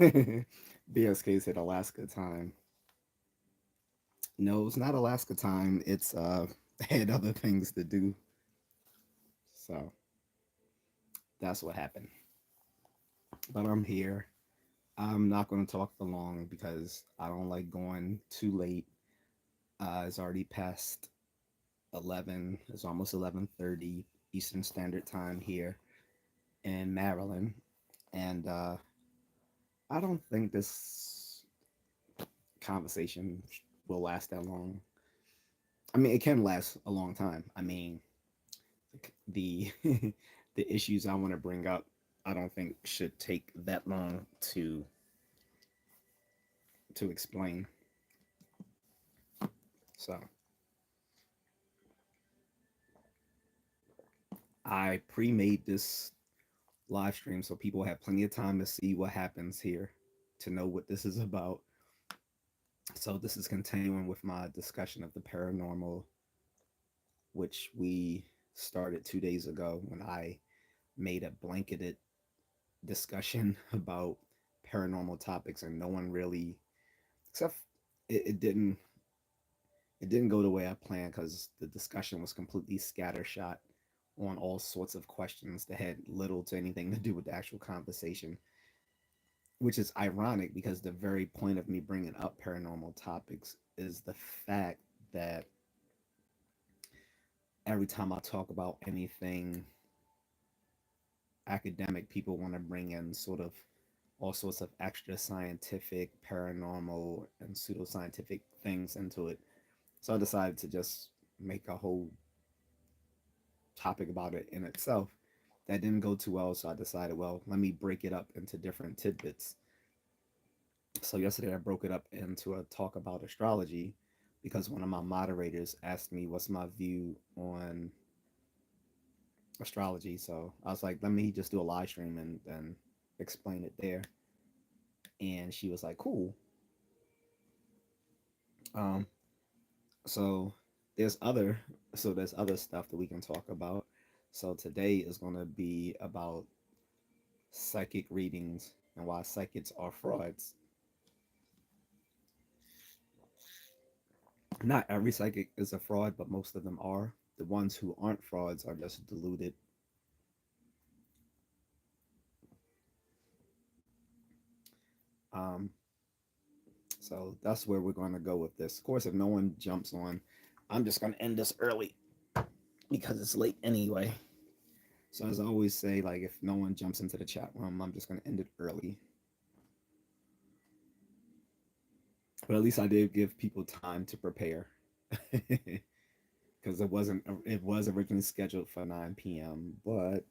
BSK said Alaska time. No, it's not Alaska time. It's had other things to do. So that's what happened. But I'm here. I'm not going to talk for long because I don't like going too late. It's already past 11. It's almost 11:30 Eastern Standard Time here in Maryland, and I don't think this conversation will last that long. I mean, it can last a long time. I mean, the the issues I want to bring up, I don't think should take that long to explain. So I pre-made this live stream so people have plenty of time to see what happens here, to know what this is about. So this is continuing with my discussion of the paranormal, which we started 2 days ago when I made a blanketed discussion about paranormal topics, and no one really, except it didn't go the way I planned because the discussion was completely scattershot on all sorts of questions that had little to anything to do with the actual conversation, which is ironic because the very point of me bringing up paranormal topics is the fact that every time I talk about anything academic, people want to bring in sort of all sorts of extra scientific, paranormal, and pseudoscientific things into it. So I decided to just make a whole topic about it in itself. That didn't go too well, so I decided, well, let me break it up into different tidbits. So yesterday I broke it up into a talk about astrology because one of my moderators asked me what's my view on astrology. So I was like, let me just do a live stream and explain it there. And she was like, cool. Um, so there's other there's other stuff that we can talk about. So today is going to be about psychic readings and why psychics are frauds. Not every psychic is a fraud, but most of them are. The ones who aren't frauds are just deluded. Um, so that's where we're going to go with this. Of course, if no one jumps on, I'm just going to end this early because it's late anyway. So as I always say, like if no one jumps into the chat room, I'm just going to end it early. But at least I did give people time to prepare because it was originally scheduled for 9 p.m. But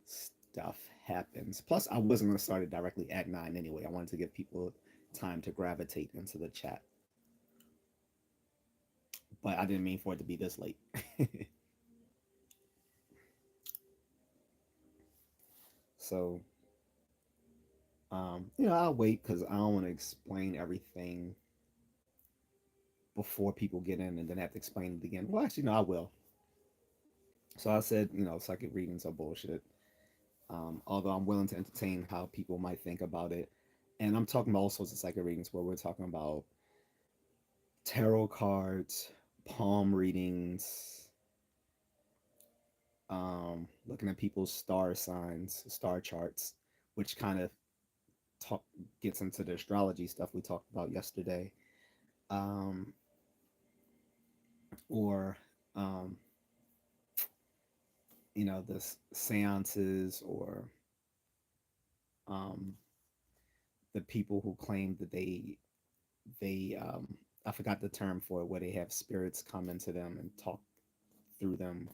stuff happens. Plus, I wasn't going to start it directly at 9 anyway. I wanted to give people time to gravitate into the chat. But I didn't mean for it to be this late. So, I'll wait because I don't want to explain everything before people get in and then have to explain it again. Well, actually, no, I will. So I said, psychic readings are bullshit. Although I'm willing to entertain how people might think about it. And I'm talking about all sorts of psychic readings where we're talking about tarot cards, palm readings, looking at people's star signs, star charts, which kind of talk gets into the astrology stuff we talked about yesterday, um, or um, the seances, or um, the people who claim that they I forgot the term for it, where they have spirits come into them and talk through them,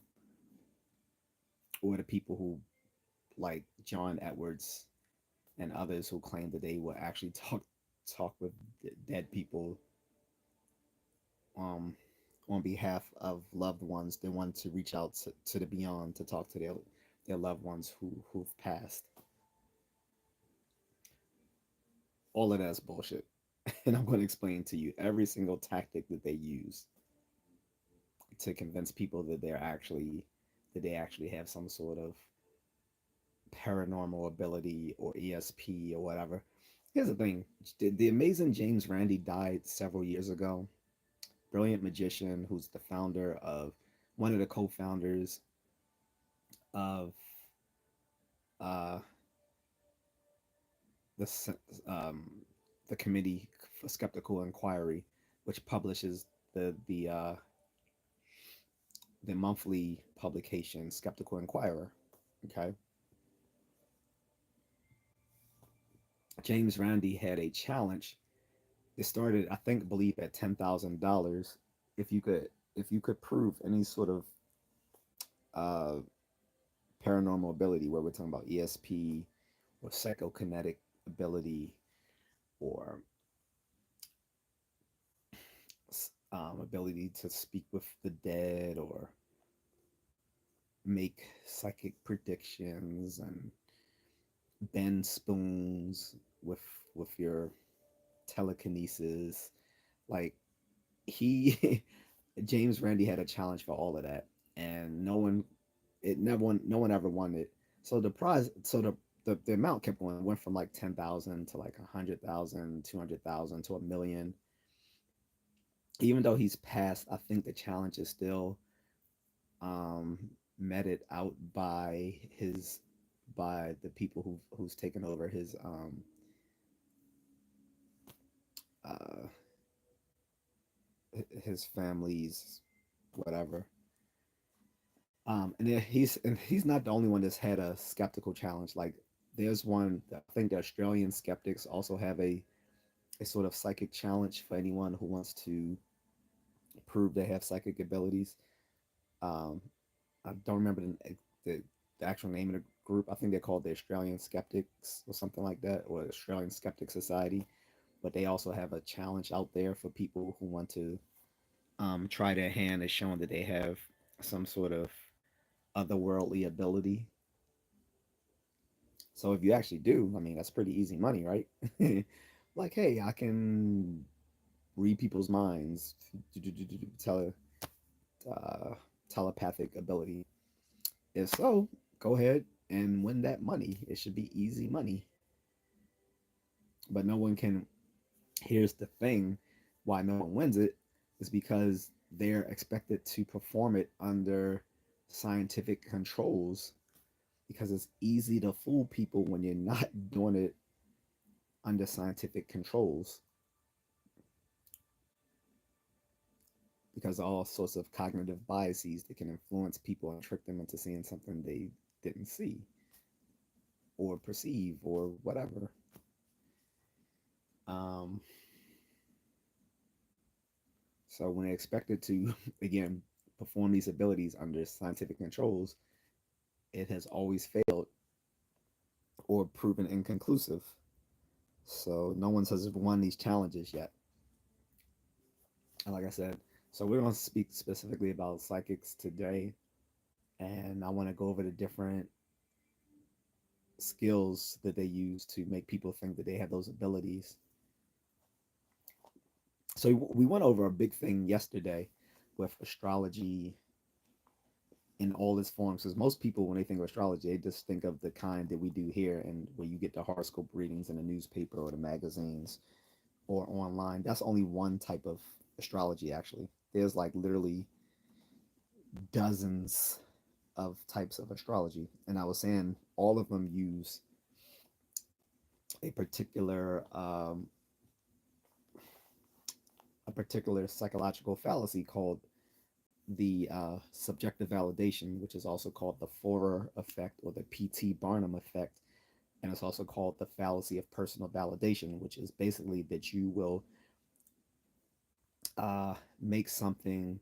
or the people who like John Edwards and others who claim that they will actually talk with dead people um, on behalf of loved ones. They want to reach out to the beyond to talk to their loved ones who've passed. All of that's bullshit. And I'm going to explain to you every single tactic that they use to convince people that they actually have some sort of paranormal ability or ESP or whatever. Here's the thing: the amazing James Randi died several years ago. Brilliant magician who's the founder of one of the co-founders of uh, the um, the Committee for Skeptical Inquiry, which publishes the monthly publication Skeptical Inquirer. Okay, James Randi had a challenge. It started, I think, believe at $10,000. If you could, if you could prove any sort of uh, paranormal ability, where we're talking about ESP or psychokinetic ability or ability to speak with the dead or make psychic predictions and bend spoons with your telekinesis. Like he James Randi had a challenge for all of that, and no one ever won it. So the prize, so the amount kept going. It went from like 10,000 to like 100,000, 200,000 to a million. Even though he's passed, I think the challenge is still um, meted out by the people who's taken over uh, his family's whatever. And he's not the only one that's had a skeptical challenge. Like there's one, I think the Australian skeptics also have a sort of psychic challenge for anyone who wants to prove they have psychic abilities. Um, I don't remember the, the actual name of the group. I think they're called the Australian Skeptics or something like that, or the Australian Skeptic Society. But they also have a challenge out there for people who want to try their hand at showing that they have some sort of otherworldly ability. So if you actually do, I mean, that's pretty easy money, right? Like, hey, I can read people's minds, tele, uh, telepathic ability. If so, go ahead and win that money. It should be easy money. But no one can. Here's the thing: why no one wins it is because they're expected to perform it under scientific controls. Because it's easy to fool people when you're not doing it under scientific controls. Because all sorts of cognitive biases that can influence people and trick them into seeing something they didn't see or perceive or whatever. Um, so when they're expected to, again, perform these abilities under scientific controls, it has always failed or proven inconclusive. So no one has won these challenges yet. And like I said, so we're going to speak specifically about psychics today. And I want to go over the different skills that they use to make people think that they have those abilities. So we went over a big thing yesterday with astrology in all its forms. Because most people, when they think of astrology, they just think of the kind that we do here, and where you get the horoscope readings in the newspaper or the magazines or online. That's only one type of astrology. Actually, there's like literally dozens of types of astrology, and I was saying all of them use a a particular psychological fallacy called the subjective validation, which is also called the Forer effect or the P.T. Barnum effect. And it's also called the fallacy of personal validation, which is basically that you will make something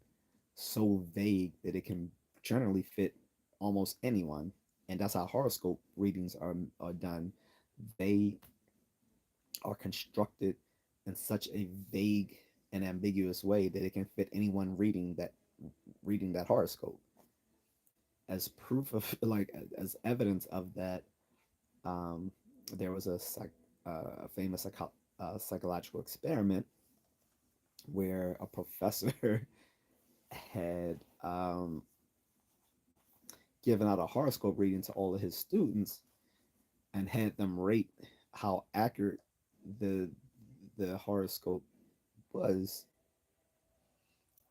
so vague that it can generally fit almost anyone. And that's how horoscope readings are done. They are constructed in such a vague and ambiguous way that it can fit anyone reading that horoscope. As proof of like as evidence of that, um, there was a famous psychological experiment where a professor had given out a horoscope reading to all of his students, and had them rate how accurate the the horoscope was,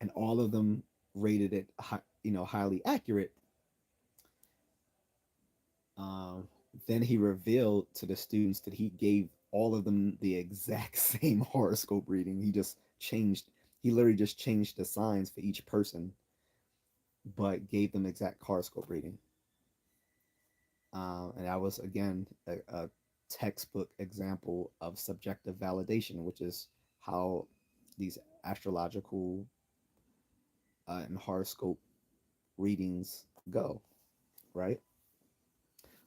and all of them rated it highly accurate. Um, then he revealed to the students that he gave all of them the exact same horoscope reading. He literally just changed the signs for each person, but gave them exact horoscope reading. And that was, again, a textbook example of subjective validation, which is how these astrological and horoscope readings go, right?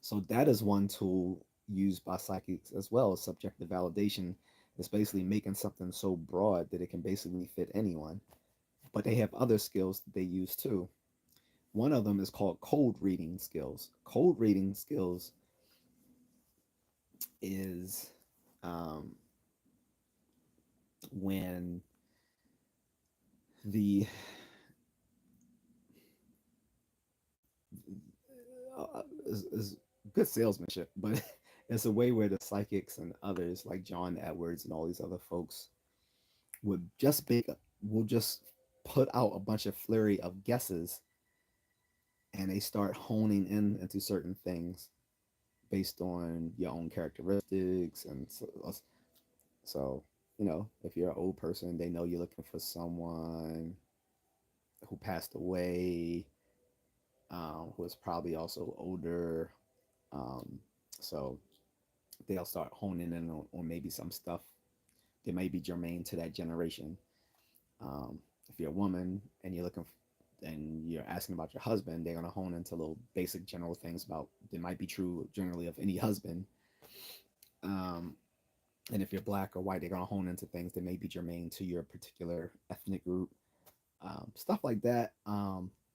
So that is one tool used by psychics as well. Subjective validation is basically making something so broad that it can basically fit anyone. But they have other skills that they use too. One of them is called cold reading skills. Cold reading skills is um, when the is good salesmanship, but it's a way where the psychics and others like John Edwards and all these other folks would just make will just put out a bunch of flurry of guesses, and they start honing in into certain things based on your own characteristics. And so if you're an old person, they know you're looking for someone who passed away, who is probably also older. Um, so they'll start honing in on maybe some stuff that may be germane to that generation. If you're a woman and you're asking about your husband, they're gonna hone into little basic general things about that might be true generally of any husband. Um, and if you're black or white, they're gonna hone into things that may be germane to your particular ethnic group. Stuff like that.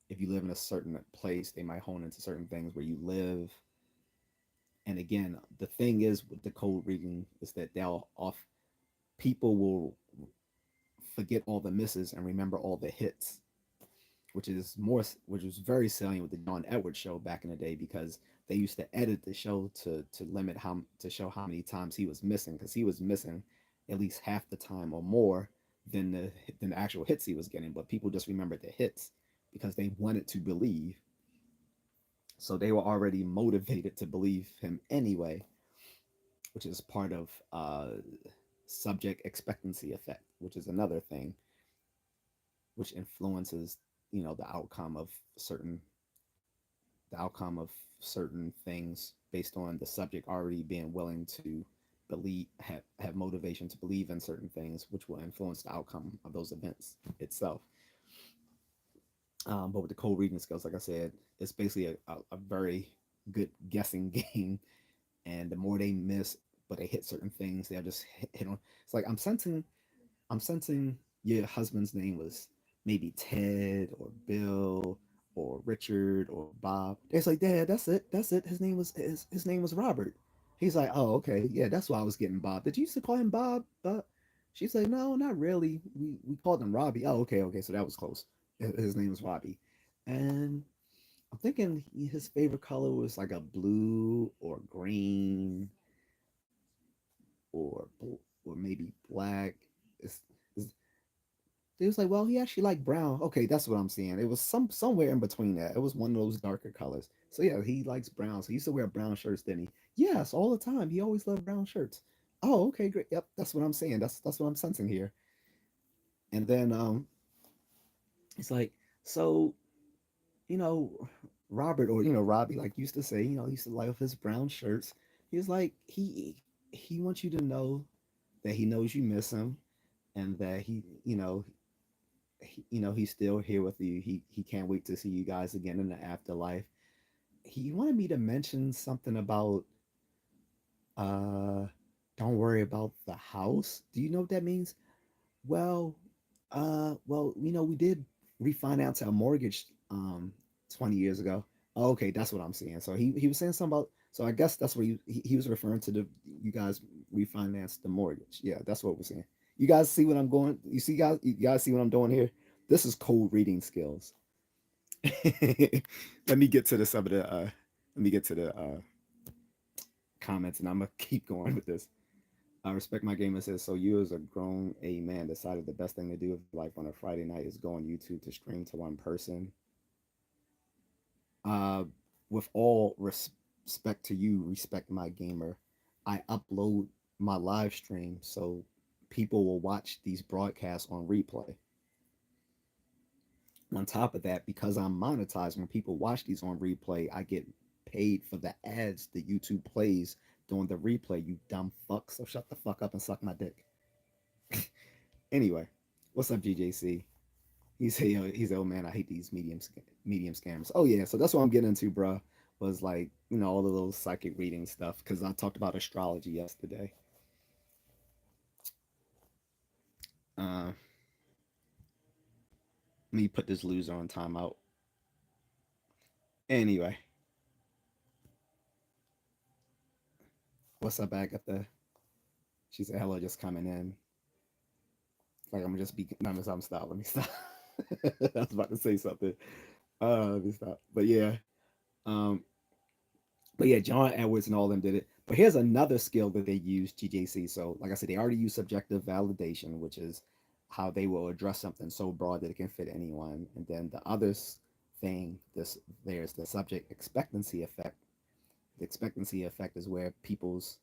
If you live in a certain place, they might hone into certain things where you live. And again, the thing is with the code reading is that they'll off people will forget all the misses and remember all the hits, which was very salient with the John Edwards show back in the day, because they used to edit the show to limit how to show how many times he was missing, because he was missing at least half the time or more than the actual hits he was getting. But people just remembered the hits because they wanted to believe, so they were already motivated to believe him anyway, which is part of subject expectancy effect, which is another thing which influences the outcome of certain things based on the subject already being willing to have motivation to believe in certain things, which will influence the outcome of those events itself. But with the cold reading skills, like I said, it's basically a very good guessing game. And the more they miss, but they hit certain things, they'll just hit on. It's like I'm sensing your husband's name was maybe Ted or Bill or Richard or Bob. It's like, Dad, that's it. That's it. His name was Robert. He's like, oh, okay, yeah, that's why I was getting Bob. Did you used to call him Bob? She's like, no, not really. We called him Robbie. Oh, okay, okay, so that was close. His name was Robbie, and I'm thinking his favorite color was like a blue or green or or maybe black. It's They was like, well, he actually liked brown. Okay, that's what I'm seeing. It was somewhere in between that. It was one of those darker colors. So yeah, he likes brown. So he used to wear brown shirts, didn't he? Yes, all the time. He always loved brown shirts. Oh, okay, great. Yep, that's what I'm saying. That's what I'm sensing here. And then it's like, so you know, Robert, or Robbie, like used to say, he used to like his brown shirts. He was like, he wants you to know that he knows you miss him, and that he's still here with you. He can't wait to see you guys again in the afterlife. He wanted me to mention something about uh don't worry about the house. Do you know what that means? Well, we did refinance our mortgage 20 years ago. Oh, okay, that's what I'm seeing. So he was saying something about, so I guess that's what he was referring to, the you guys refinanced the mortgage. Yeah, that's what we're saying. You guys see what I'm going, you guys see what I'm doing here? This is cold reading skills. let me get to the some of the let me get to the comments, and I'm gonna keep going with this. I respect my gamer says, so you as a grown a man decided the best thing to do with your life on a Friday night is go on YouTube to stream to one person. Uh, with all respect to you, respect my gamer. I upload my live stream so people will watch these broadcasts on replay. On top of that, because I'm monetized, when people watch these on replay, I get paid for the ads that YouTube plays during the replay. You dumb fuck. So shut the fuck up and suck my dick. Anyway, what's up, J.A.C? He's oh man, I hate these medium scams. Oh yeah, so that's what I'm getting into, bro. Was like all of those psychic reading stuff because I talked about astrology yesterday. Let me put this loser on timeout. Anyway, what's up, Agatha? She said hello, just coming in. Like I'm gonna just be no, I'm stop. Let me stop. I was about to say something. Let me stop. Um, but yeah, John Edwards and all of them did it. But here's another skill that they use, GJC. So, like I said, they already use subjective validation, which is how they will address something so broad that it can fit anyone. And then the other thing, there's the subject expectancy effect. The expectancy effect is where people's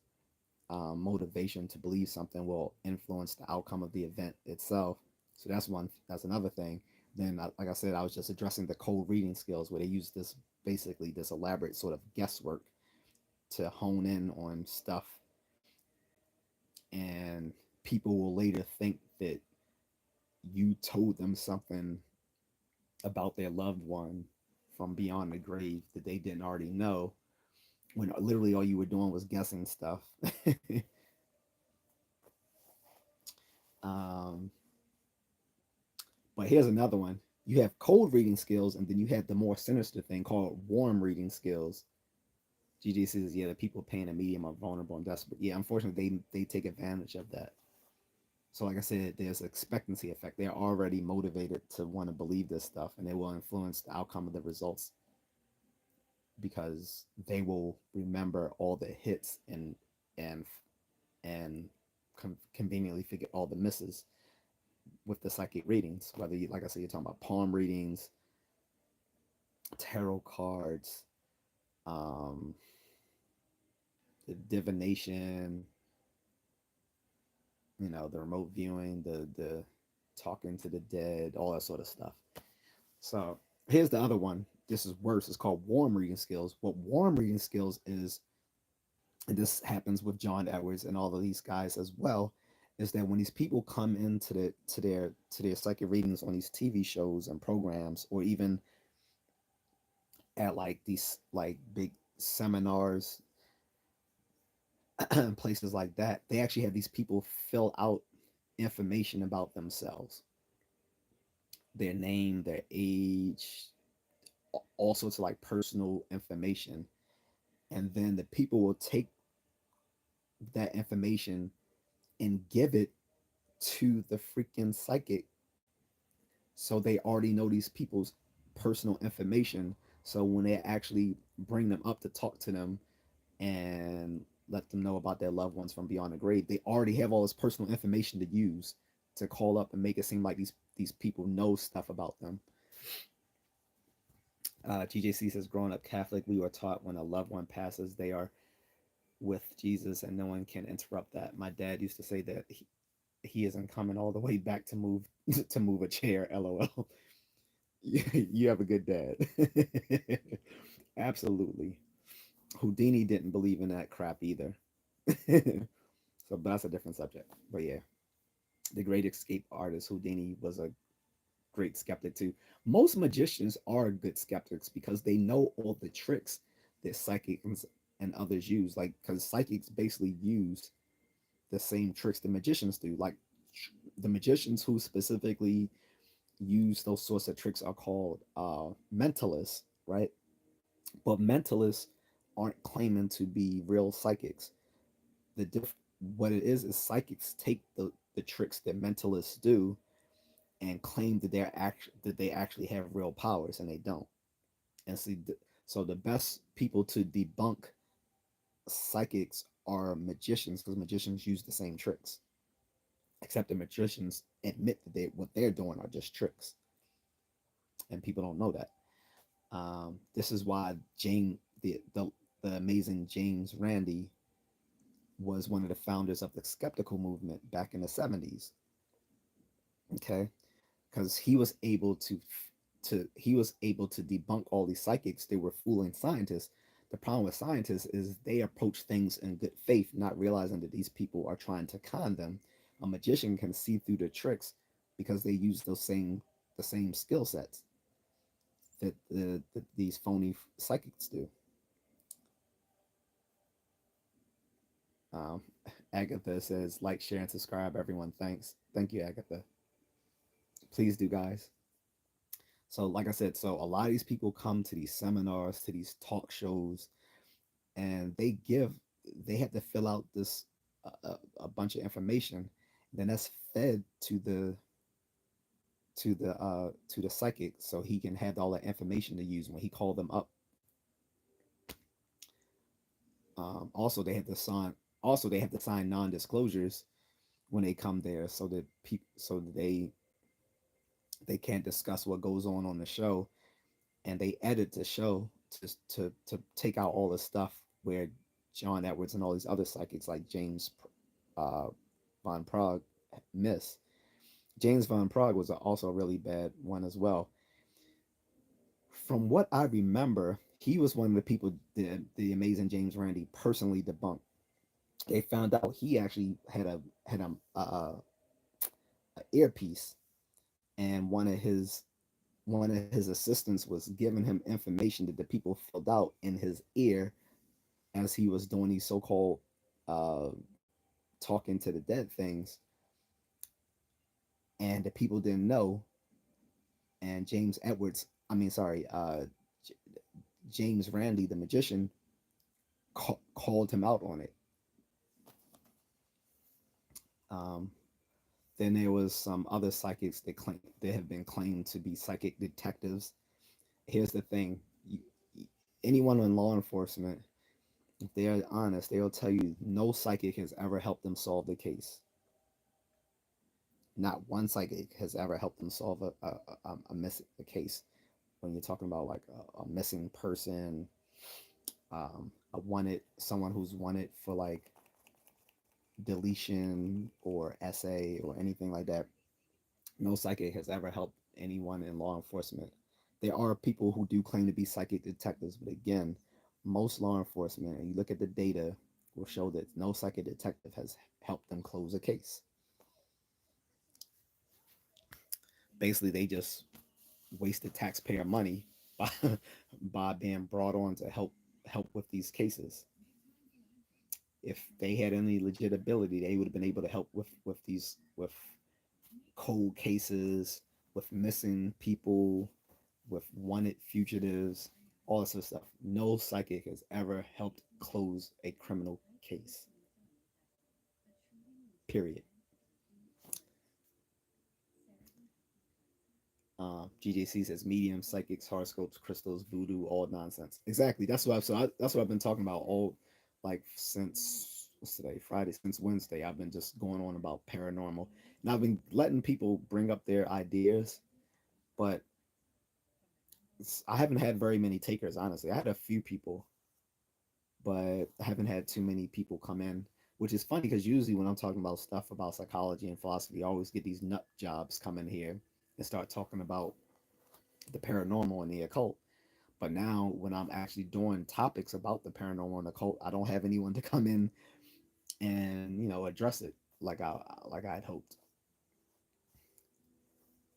motivation to believe something will influence the outcome of the event itself. So that's one. That's another thing. Then, like I said, I was just addressing the cold reading skills where they use this basically this elaborate sort of guesswork to hone in on stuff, and people will later think that you told them something about their loved one from beyond the grave that they didn't already know when literally all you were doing was guessing stuff. um, but here's another one. You have cold reading skills, and then you have the more sinister thing called warm reading skills. GG says, yeah, the people paying a medium are vulnerable and desperate. Yeah, unfortunately, they take advantage of that. So, like I said, there's expectancy effect. They're already motivated to want to believe this stuff, and it will influence the outcome of the results because they will remember all the hits and and conveniently forget all the misses with the psychic readings. Whether you, like I said, you're talking about palm readings, tarot cards, um, the divination, the remote viewing, the talking to the dead, all that sort of stuff. So here's the other one. This is worse. It's called warm reading skills. What warm reading skills is, and this happens with John Edwards and all of these guys as well, is that when these people come into their psychic readings on these TV shows and programs, or even at like these like big seminars, places like that, they actually have these people fill out information about themselves, their name, their age, all sorts of like personal information, and then the people will take that information and give it to the freaking psychic, so they already know these people's personal information, so when they actually bring them up to talk to them and let them know about their loved ones from beyond the grave, they already have all this personal information to use to call up and make it seem like these people know stuff about them. GJC says, growing up Catholic, we were taught when a loved one passes, they are with Jesus and no one can interrupt that. My dad used to say that he isn't coming all the way back to move to move a chair. LOL. You have a good dad. Absolutely. Houdini didn't believe in that crap either. So that's a different subject. But yeah, the great escape artist Houdini was a great skeptic too. Most magicians are good skeptics because they know all the tricks that psychics and others use. Like, because psychics basically use the same tricks the magicians do. Like, the magicians who specifically use those sorts of tricks are called mentalists, right? But mentalists aren't claiming to be real psychics. The what it is psychics take the tricks that mentalists do and claim that they actually have real powers, and they don't. And see, so the best people to debunk psychics are magicians because magicians use the same tricks, except the magicians admit that what they're doing are just tricks, and people don't know that. This is why the amazing James Randi was one of the founders of the skeptical movement back in the 70s. Okay, because he was able to debunk all these psychics. They were fooling scientists. The problem with scientists is they approach things in good faith, not realizing that these people are trying to con them. A magician can see through the tricks because they use the same skill sets that these phony psychics do. Um, Agatha says, like, share, and subscribe. Everyone, thank you, Agatha. Please do, guys. So, like I said, so a lot of these people come to these seminars, to these talk shows, and they have to fill out this a bunch of information. Then that's fed to the psychic, so he can have all that information to use when he called them up. Also, they have to sign. Also, they have to sign non-disclosures when they come there, so that people, so that they can't discuss what goes on the show, and they edit the show to take out all the stuff where John Edwards and all these other psychics like James uh, von Prague miss. James von Prague was also a really bad one as well. From what I remember, he was one of the people that the amazing James Randi personally debunked. They found out he actually a earpiece, and one of his assistants was giving him information that the people filled out in his ear as he was doing these so-called uh, talking to the dead things, and the people didn't know. And James Edwards, I mean, sorry, J- James Randi, the magician, called him out on it. Um, then there was some other psychics that have been claimed to be psychic detectives. Here's the thing: anyone in law enforcement, if they are honest, they will tell you no psychic has ever helped them solve the case. Not one psychic has ever helped them solve a case. When you're talking about like a missing person, a wanted someone who's wanted for like deletion or essay or anything like that, no psychic has ever helped anyone in law enforcement. There are people who do claim to be psychic detectives, but again, most law enforcement, and you look at the data, will show that no psychic detective has helped them close a case. Basically, they just wasted taxpayer money by, by being brought on to help with these cases. If they had any legit ability, they would have been able to help with cold cases, with missing people, with wanted fugitives, all this sort of stuff. No psychic has ever helped close a criminal case. Period. GJC says medium, psychics, horoscopes, crystals, voodoo, all nonsense. Exactly. That's what I've been talking about all like since what's today? Friday, since Wednesday. I've been just going on about paranormal. And I've been letting people bring up their ideas, but I haven't had very many takers, honestly. I had a few people, but I haven't had too many people come in, which is funny because usually when I'm talking about stuff about psychology and philosophy, I always get these nut jobs come in here and start talking about the paranormal and the occult. But now, when I'm actually doing topics about the paranormal and occult, I don't have anyone to come in and address it like I had hoped.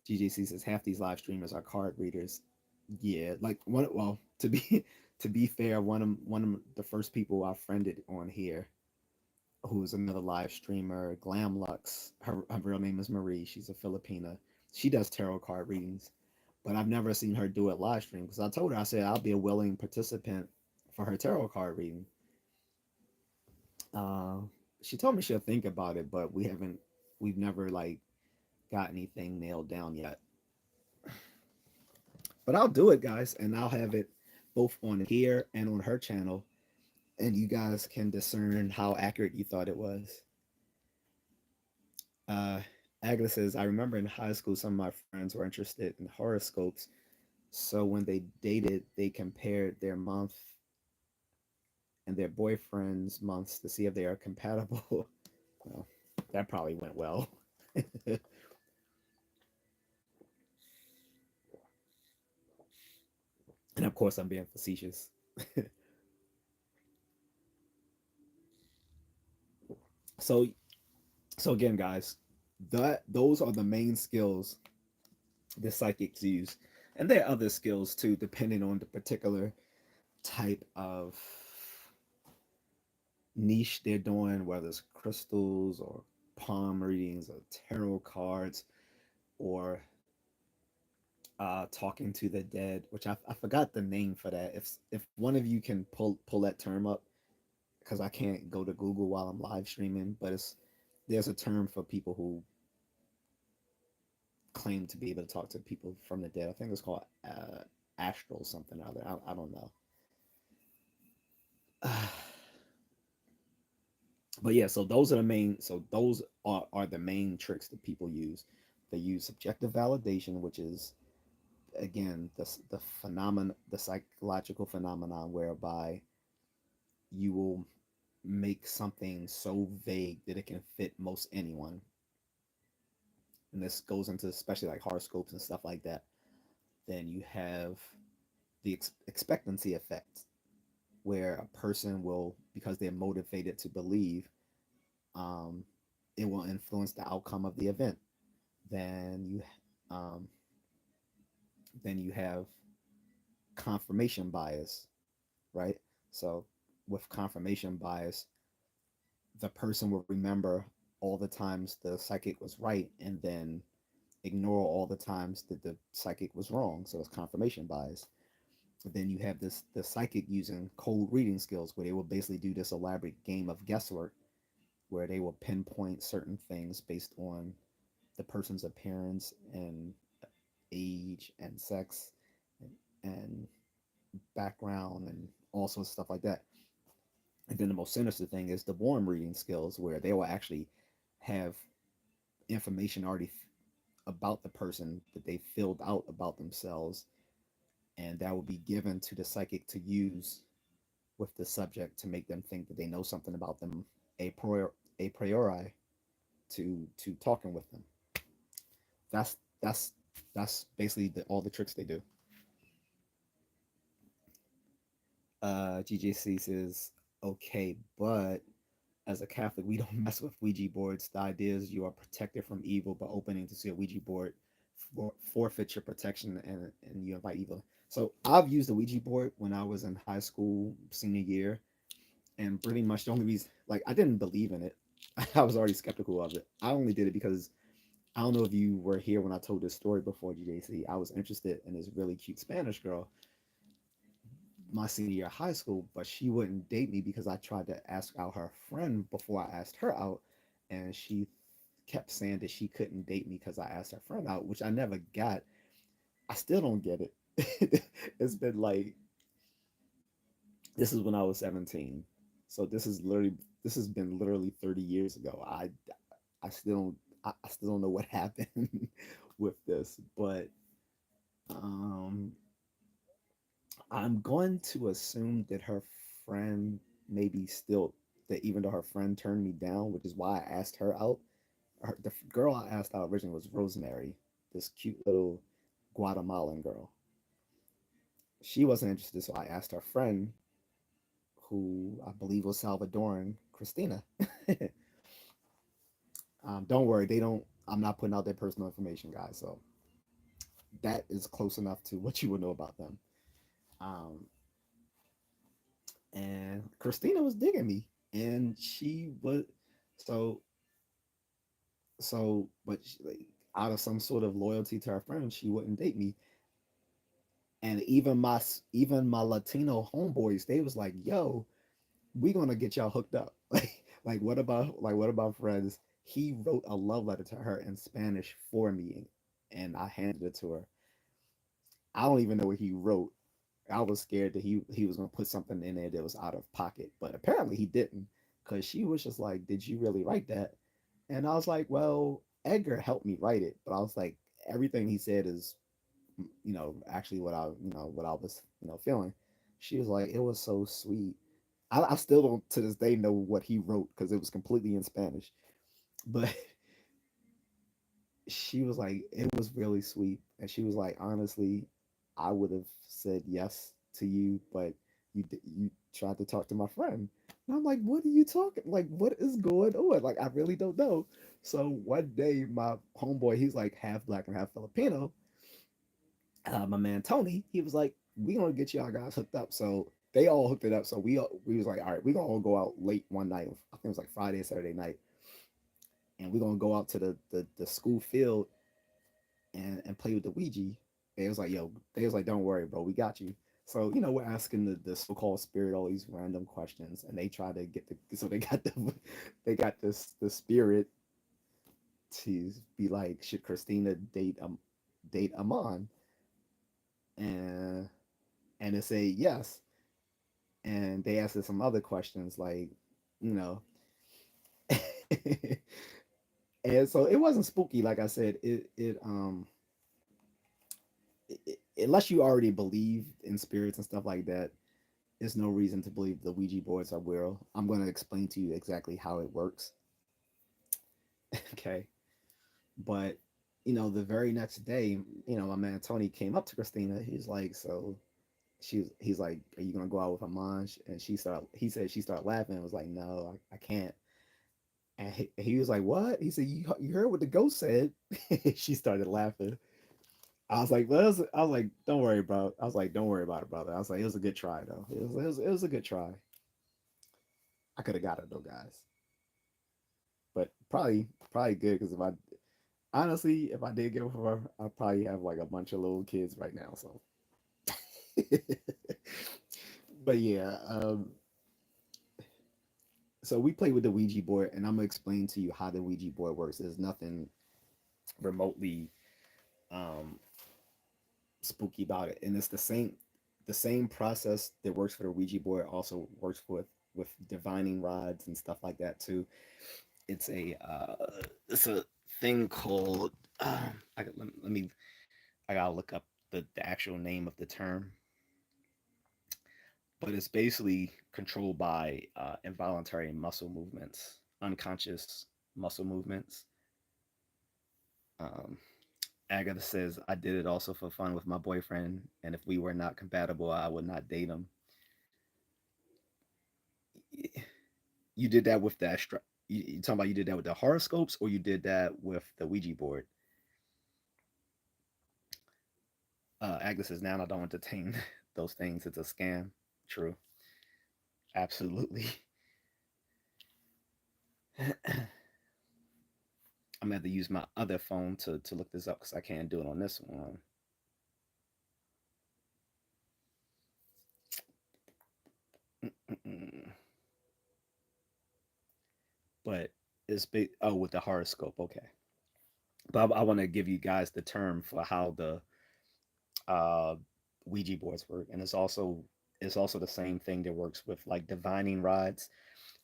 GJC says half these live streamers are card readers. Yeah, like one. Well, to be to be fair, one of the first people I friended on here, who's another live streamer, Glam Lux. Her real name is Marie. She's a Filipina. She does tarot card readings, but I've never seen her do it live stream because I told her, I said I'll be a willing participant for her tarot card reading. Uh, she told me she'll think about it, but we've never like got anything nailed down yet. But I'll do it, guys, and I'll have it both on here and on her channel. and you guys can discern how accurate you thought it was. Uh, Agnes says, I remember in high school, some of my friends were interested in horoscopes. So when they dated, they compared their month and their boyfriend's months to see if they are compatible. Well, that probably went well. And of course, I'm being facetious. so, so again, guys, that those are the main skills the psychics use, and there are other skills too, depending on the particular type of niche they're doing, whether it's crystals or palm readings or tarot cards or talking to the dead, which I forgot the name for that. If one of you can pull that term up, because I can't go to Google while I'm live streaming, but it's there's a term for people who claim to be able to talk to people from the dead. I think it's called astral something or other. I don't know. But yeah, so those are the main. So those are the main tricks that people use. They use subjective validation, which is again the phenomenon, the psychological phenomenon whereby you will make something so vague that it can fit most anyone. And this goes into especially like horoscopes and stuff like that. Then you have the expectancy effect, where a person will, because they're motivated to believe, um, it will influence the outcome of the event. Then um, then you have confirmation bias, right? So with confirmation bias, the person will remember all the times the psychic was right and then ignore all the times that the psychic was wrong. So it's confirmation bias. Then you have this the psychic using cold reading skills, where they will basically do this elaborate game of guesswork, where they will pinpoint certain things based on the person's appearance and age and sex and background and all sorts of stuff like that. And then the most sinister thing is the warm reading skills, where they will actually have information already about the person that they filled out about themselves, and that will be given to the psychic to use with the subject to make them think that they know something about them a priori to talking with them. That's that's that's basically all the tricks they do. GJC says okay, but as a Catholic, we don't mess with Ouija boards. The idea is you are protected from evil, but opening to see a Ouija board forfeits your protection and you invite evil. So I've used the Ouija board when I was in high school, senior year, and pretty much the only reason, like, I didn't believe in it. I was already skeptical of it. I only did it because I don't know if you were here when I told this story before, J.A.C. I was interested in this really cute Spanish girl my senior year of high school, but she wouldn't date me because I tried to ask out her friend before I asked her out, and she kept saying that she couldn't date me because I asked her friend out, which I never got. I still don't get it. It's been like this is when I was 17, so this has been literally 30 years ago. I still don't I still don't know what happened with this, but um I'm going to assume that her friend maybe still that even though her friend turned me down, which is why I asked her out. The girl I asked out originally was Rosemary, this cute little Guatemalan girl. She wasn't interested, so I asked her friend, who I believe was Salvadoran, Christina. Don't worry, they don't. I'm not putting out their personal information, guys. So that is close enough to what you would know about them. Um, and Christina was digging me, and she was so but she, like, out of some sort of loyalty to her friend, she wouldn't date me. And even my Latino homeboys, they was like, "Yo, we gonna get y'all hooked up." Like what about friends? He wrote a love letter to her in Spanish for me, and I handed it to her. I don't even know what he wrote, I was scared that he was gonna put something in there that was out of pocket, but apparently he didn't, because she was just like, "Did you really write that?" And I was like, "Well, Edgar helped me write it," but I was like, everything he said is, actually what I was, feeling. She was like, "It was so sweet." I still don't to this day know what he wrote because it was completely in Spanish, but she was like, it was really sweet. And she was like, honestly, I would have said yes to you, but you tried to talk to my friend. And I'm like, what are you talking? Like, what is going on? Like, I really don't know. So one day, my homeboy, he's like half black and half Filipino. My man Tony, he was like, we gonna get y'all guys hooked up. So they all hooked it up. So we was like, all right, we gonna all go out late one night. I think it was like Friday or Saturday night, and we gonna go out to the school field and play with the Ouija. They was like, yo, they was like, don't worry, bro, we got you. So, we're asking the so-called spirit all these random questions, and they try to get so they got they got the spirit to be like, should Christina date Amon? And they say yes. And they asked us some other questions like, you know, and so it wasn't spooky. Like I said, unless you already believe in spirits and stuff like that, there's no reason to believe the Ouija boards are real. I'm going to explain to you exactly how it works. Okay. But, the very next day, my man Tony came up to Christina. He's like, so he's like, are you going to go out with Amanj? And he said she started laughing and was like, no, I can't. And he was like, what? He said, you heard what the ghost said? She started laughing. I was like, well, I was like, don't worry about. I was like, don't worry about it, brother. I was like, it was a good try though. It was a good try. I could have got it though, guys. But probably good because if I honestly, if I did get with her, I'd probably have like a bunch of little kids right now. So, but yeah, so we play with the Ouija board, and I'm gonna explain to you how the Ouija board works. There's nothing remotely um, spooky about it, and it's the same process that works for the Ouija board also works with divining rods and stuff like that too. It's a thing called let me I gotta look up the actual name of the term, but it's basically controlled by involuntary muscle movements, unconscious muscle movements. Um, Agatha says, I did it also for fun with my boyfriend, and if we were not compatible, I would not date him. You did that with the you talking about you did that with the horoscopes, or you did that with the Ouija board? Agatha says, now I don't entertain those things. It's a scam. True. Absolutely. I'm gonna have to use my other phone to look this up because I can't do it on this one. Mm-mm. But it's big. Oh, with the horoscope. Okay. But I want to give you guys the term for how the uh, Ouija boards work, and it's also the same thing that works with like divining rods.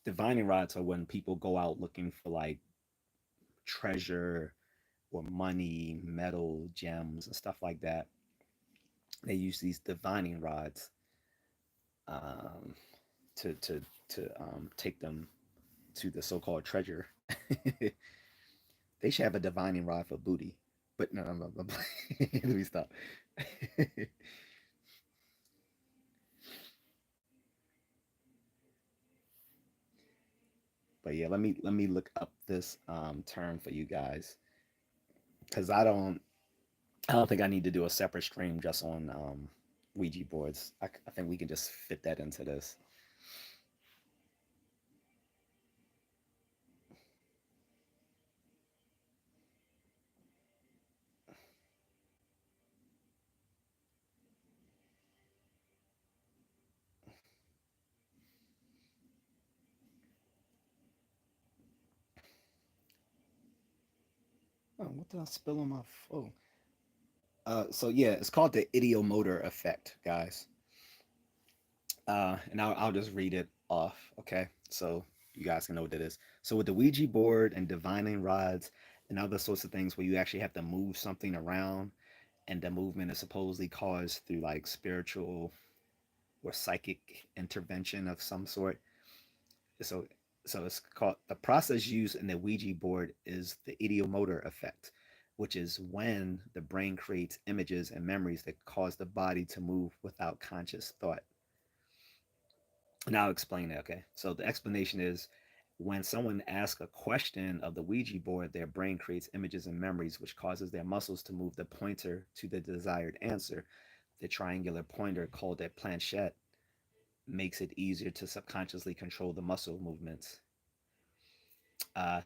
Divining rods are when people go out looking for like treasure or money, metal, gems, and stuff like that. They use these divining rods um, to take them to the so-called treasure. They should have a divining rod for booty, but no, no, no, no. Let me stop. But yeah, let me look up this term for you guys because I don't think I need to do a separate stream just on Ouija boards. I think we can just fit that into this. Oh, what did I spill on my phone? So yeah, it's called the ideomotor effect, guys. And I'll just read it off, okay? So you guys can know what that is. So with the Ouija board and divining rods and other sorts of things where you actually have to move something around, and the movement is supposedly caused through like spiritual or psychic intervention of some sort. So it's called, the process used in the Ouija board is the ideomotor effect, which is when the brain creates images and memories that cause the body to move without conscious thought. And I'll explain it. Okay. So the explanation is when someone asks a question of the Ouija board, their brain creates images and memories, which causes their muscles to move the pointer to the desired answer. The triangular pointer, called a planchette, makes it easier to subconsciously control the muscle movements.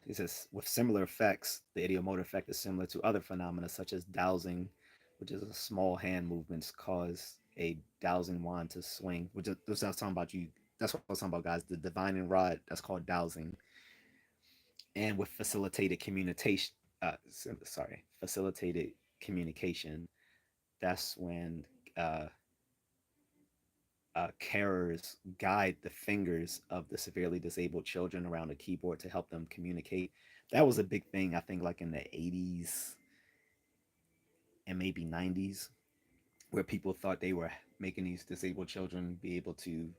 It says with similar effects, the ideomotor effect is similar to other phenomena such as dowsing, which is a small hand movements cause a dowsing wand to swing. Which is that's what I was talking about. You That's what I was talking about, guys. The divining rod, that's called dowsing, and with facilitated communication. Facilitated communication. That's when uh, carers guide the fingers of the severely disabled children around a keyboard to help them communicate. That was a big thing, I think, like in the 80s and maybe 90s, where people thought they were making these disabled children be able to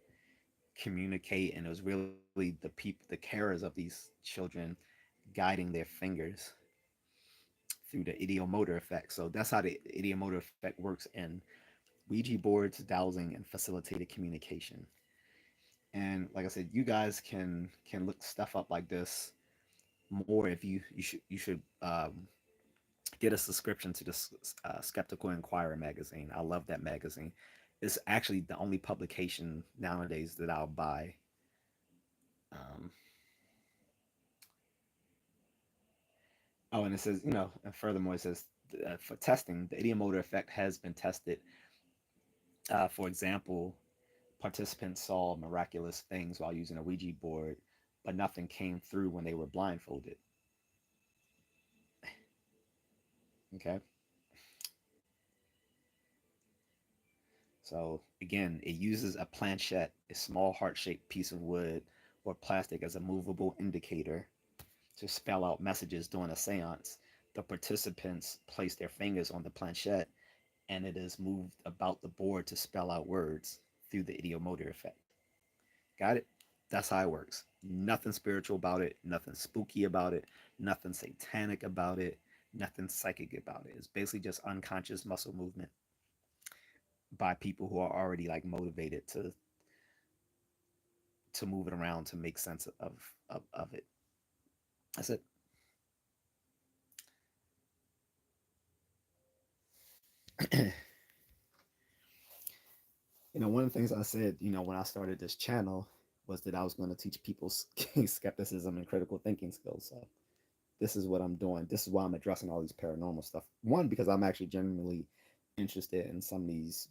communicate. And it was really the carers of these children guiding their fingers through the ideomotor effect. So that's how the ideomotor effect works in Ouija boards, dowsing, and facilitated communication. And like I said, you guys can look stuff up like this more if you should get a subscription to the Skeptical Inquirer magazine. I love that magazine. It's actually the only publication nowadays that I'll buy. Um, oh, and it says, and furthermore, it says for testing, the ideomotor effect has been tested. For example, participants saw miraculous things while using a Ouija board, but nothing came through when they were blindfolded. Okay. So again, it uses a planchette, a small heart-shaped piece of wood or plastic, as a movable indicator to spell out messages during a seance. The participants place their fingers on the planchette and it is moved about the board to spell out words through the ideomotor effect. Got it? That's how it works. Nothing spiritual about it, nothing spooky about it, nothing satanic about it, nothing psychic about it. It's basically just unconscious muscle movement by people who are already like motivated to move it around to make sense of it. That's it. One of the things I said, when I started this channel was that I was going to teach people skepticism and critical thinking skills. So this is what I'm doing. This is why I'm addressing all these paranormal stuff. One, because I'm actually genuinely interested in some of these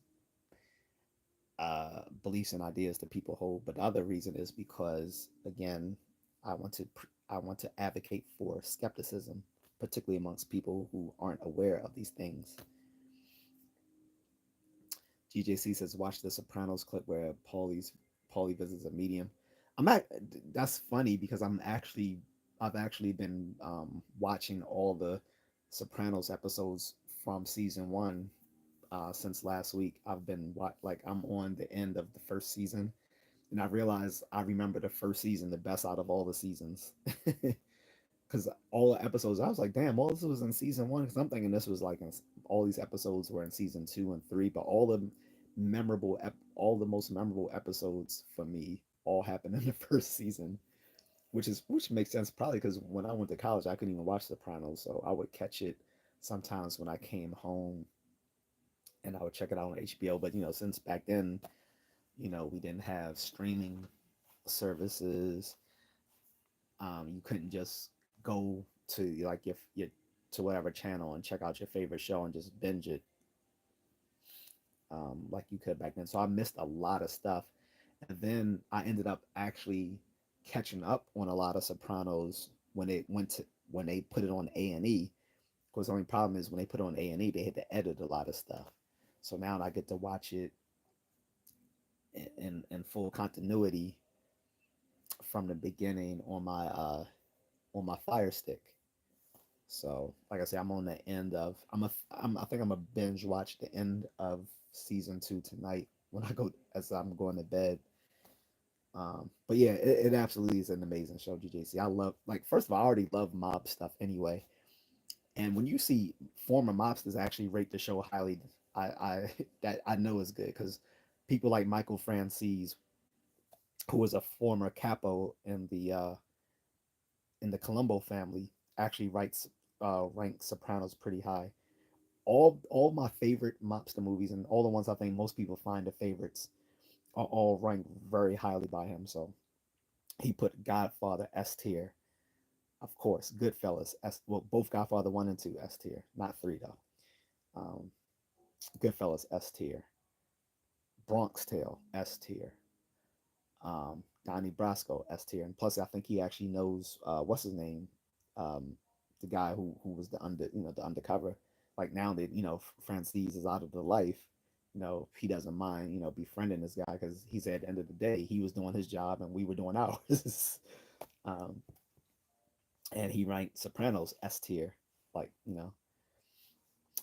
beliefs and ideas that people hold. But the other reason is because, again, I want to I want to advocate for skepticism, particularly amongst people who aren't aware of these things. J.A.C says, watch the Sopranos clip where Paulie visits a medium. I'm at That's funny because I've actually been watching all the Sopranos episodes from season one since last week. I'm on the end of the first season, and I realized I remember the first season the best out of all the seasons. Because all the episodes, I was like, damn, all this was in season one. Because I'm thinking this was like all these episodes were in season two and three, but all the most memorable episodes for me all happened in the first season, which makes sense probably because when I went to college, I couldn't even watch Sopranos, so I would catch it sometimes when I came home and I would check it out on HBO. But since back then, we didn't have streaming services. You couldn't just go to like your to whatever channel and check out your favorite show and just binge it like you could back then. So I missed a lot of stuff, and then I ended up actually catching up on a lot of Sopranos when they put it on A&E. Because the only problem is when they put it on A&E, they had to edit a lot of stuff. So now I get to watch it in full continuity from the beginning on my Fire Stick. So, like I said, I'm on the end of I think I'm a binge watch the end of season 2 tonight when I go as I'm going to bed. But yeah, it absolutely is an amazing show, GJC. I love like first of all, I already love mob stuff anyway, and when you see former mobsters actually rate the show highly, I that I know is good because people like Michael Francis, who was a former capo in the Colombo family, actually ranks Sopranos pretty high. All my favorite mobster movies and all the ones I think most people find the favorites are all ranked very highly by him. So he put Godfather S tier, of course. Goodfellas S, well, both Godfather 1 and 2 S tier, not 3 though. Um, Goodfellas S tier, Bronx Tale S tier, Donnie Brasco S tier, and plus I think he actually knows what's his name, um, the guy who was the undercover. Like now that Francis is out of the life, he doesn't mind befriending this guy because he said at the end of the day he was doing his job and we were doing ours. um, and he ranked Sopranos S tier, like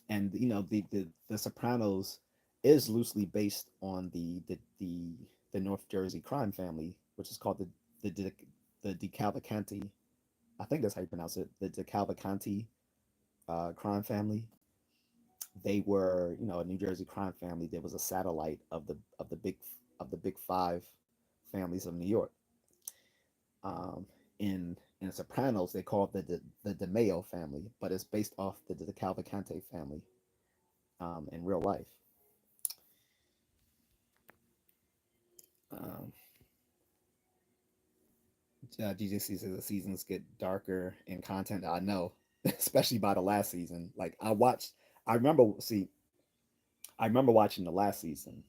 and the Sopranos is loosely based on the North Jersey crime family, which is called the DeCavalcanti. I think that's how you pronounce it. The DeCavalcanti crime family. They were a New Jersey crime family. There was a satellite of the big five families of New York. Um, in Sopranos, they call it the DeMeo family, but it's based off the Cavalcante family in real life. Um, GJC says the seasons get darker in content. I know, especially by the last season. Like I remember I remember watching the last season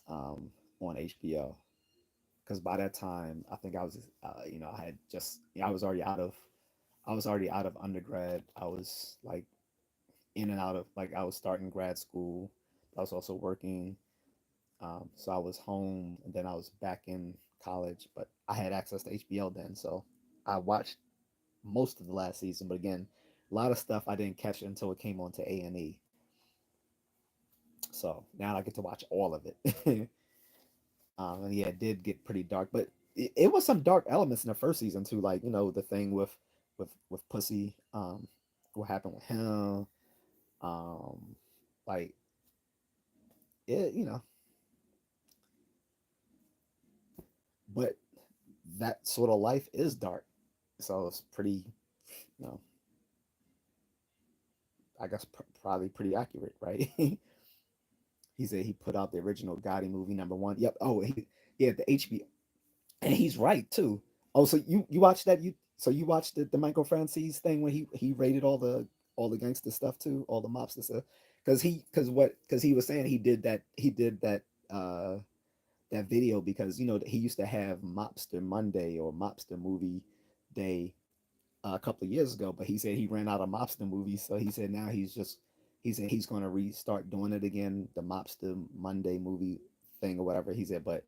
um, on HBO because by that time I think I was, I had just, I was already out of undergrad. I was like in and out of like I was starting grad school. I was also working. So I was home and then I was back in college, but I had access to HBO then. So I watched most of the last season, but again, a lot of stuff I didn't catch until it came on to A&E. So now I get to watch all of it. And yeah, it did get pretty dark, but it was some dark elements in the first season too, like the thing with Pussy, what happened with him, um, like it, but that sort of life is dark, so it's pretty, you know, I guess probably pretty accurate, right? He said he put out the original Gotti movie #1. Yep. Oh, yeah, the HBO, and he's right too. Oh, so you watched that? You watched the Michael Francis thing when he rated all the gangster stuff too, all the mobster stuff, because he was saying he did uh that video because he used to have Mobster Monday or Mobster Movie Day a couple of years ago, but he said he ran out of mobster movies, so he said now he said he's going to restart doing it again, the Mobster Monday movie thing or whatever. He said, but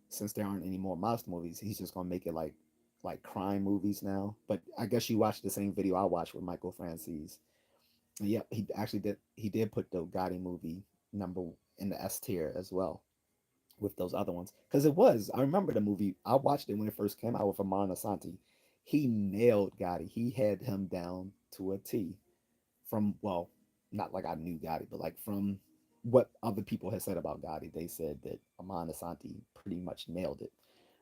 since there aren't any more mobster movies, he's just going to make it like crime movies now. But I guess you watched the same video I watched with Michael Francis. And yep, he actually did. He did put the Gotti movie number in the S tier as well with those other ones because it was. I remember the movie. I watched it when it first came out with Amar Nasanti. He nailed Gotti. He had him down to a T. From well, not like I knew Gotti, but like from what other people had said about Gotti, they said that Amar Nasanti pretty much nailed it.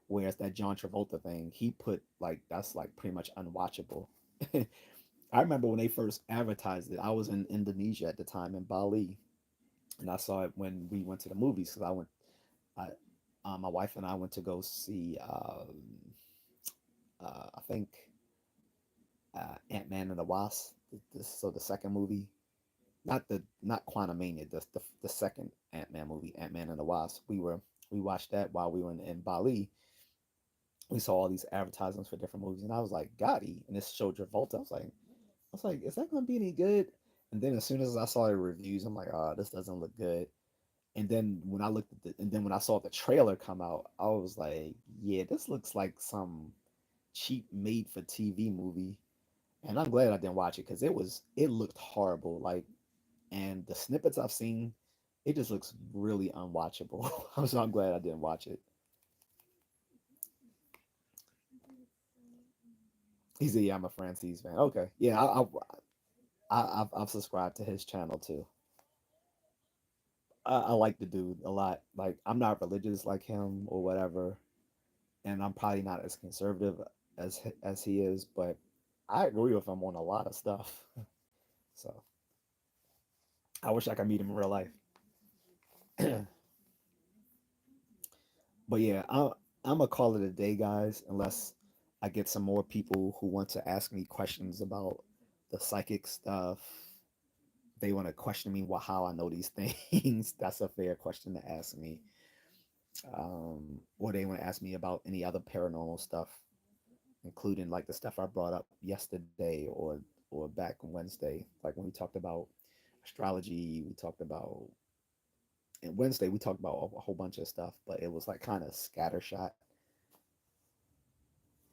Whereas that John Travolta thing, he put like that's like pretty much unwatchable. I remember when they first advertised it. I was in Indonesia at the time in Bali, and I saw it when we went to the movies because I my wife and I went to go see, I think, Ant Man and the Wasp. So the second movie, not Quantumania, the second Ant Man movie, Ant Man and the Wasp. We watched that while we were in Bali. We saw all these advertisements for different movies, and I was like, Gotti, and this showed Travolta. I was like, is that gonna be any good? And then as soon as I saw the reviews, I'm like, oh, this doesn't look good. And then when I looked at and then when I saw the trailer come out, I was like, yeah, this looks like some cheap made for TV movie. And I'm glad I didn't watch it because it looked horrible. Like, and the snippets I've seen, it just looks really unwatchable. So I'm glad I didn't watch it. He said, "Yeah, I'm a Francis fan." Okay, yeah, I've subscribed to his channel too. I like the dude a lot. Like, I'm not religious like him or whatever, and I'm probably not as conservative as he is, but I agree with him on a lot of stuff. So I wish I could meet him in real life. But yeah, I'm gonna call it a day, guys, unless I get some more people who want to ask me questions about the psychic stuff. They want to question me how I know these things. That's a fair question to ask me. Or they want to ask me about any other paranormal stuff, including like the stuff I brought up yesterday or back Wednesday, like when we talked about astrology. We talked about and Wednesday we talked about a whole bunch of stuff, but it was like kind of scattershot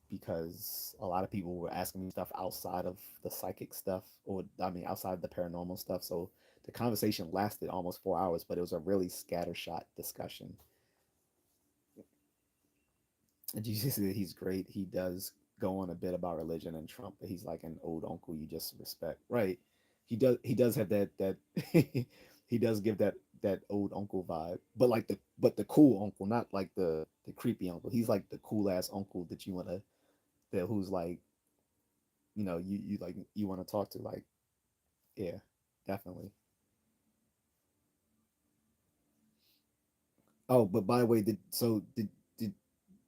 because a lot of people were asking me stuff outside of the psychic stuff, or I mean, outside of the paranormal stuff. So the conversation lasted almost 4 hours, but it was a really scattershot discussion. And Jesus said he's great. He does go on a bit about religion and Trump, but he's like an old uncle you just respect, right? He does have that he does give that old uncle vibe, but like the cool uncle, not like the creepy uncle. He's like the cool ass uncle that you wanna that who's like you like you want to talk to, like, yeah, definitely. Oh, but by the way, did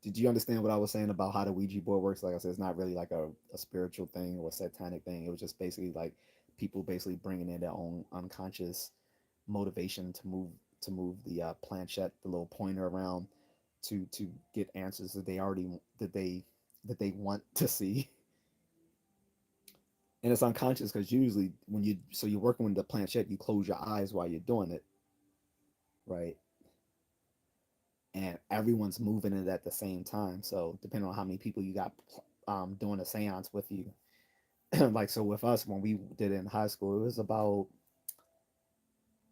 did you understand what I was saying about how the Ouija board works? Like I said, it's not really like a spiritual thing or a satanic thing. It was just basically like people basically bringing in their own unconscious motivation to move the planchette, the little pointer around to get answers that they already that they want to see. And it's unconscious because usually when you're working with the planchette, you close your eyes while you're doing it, right? And everyone's moving it at the same time. So depending on how many people you got doing a seance with you, like so with us when we did it in high school, it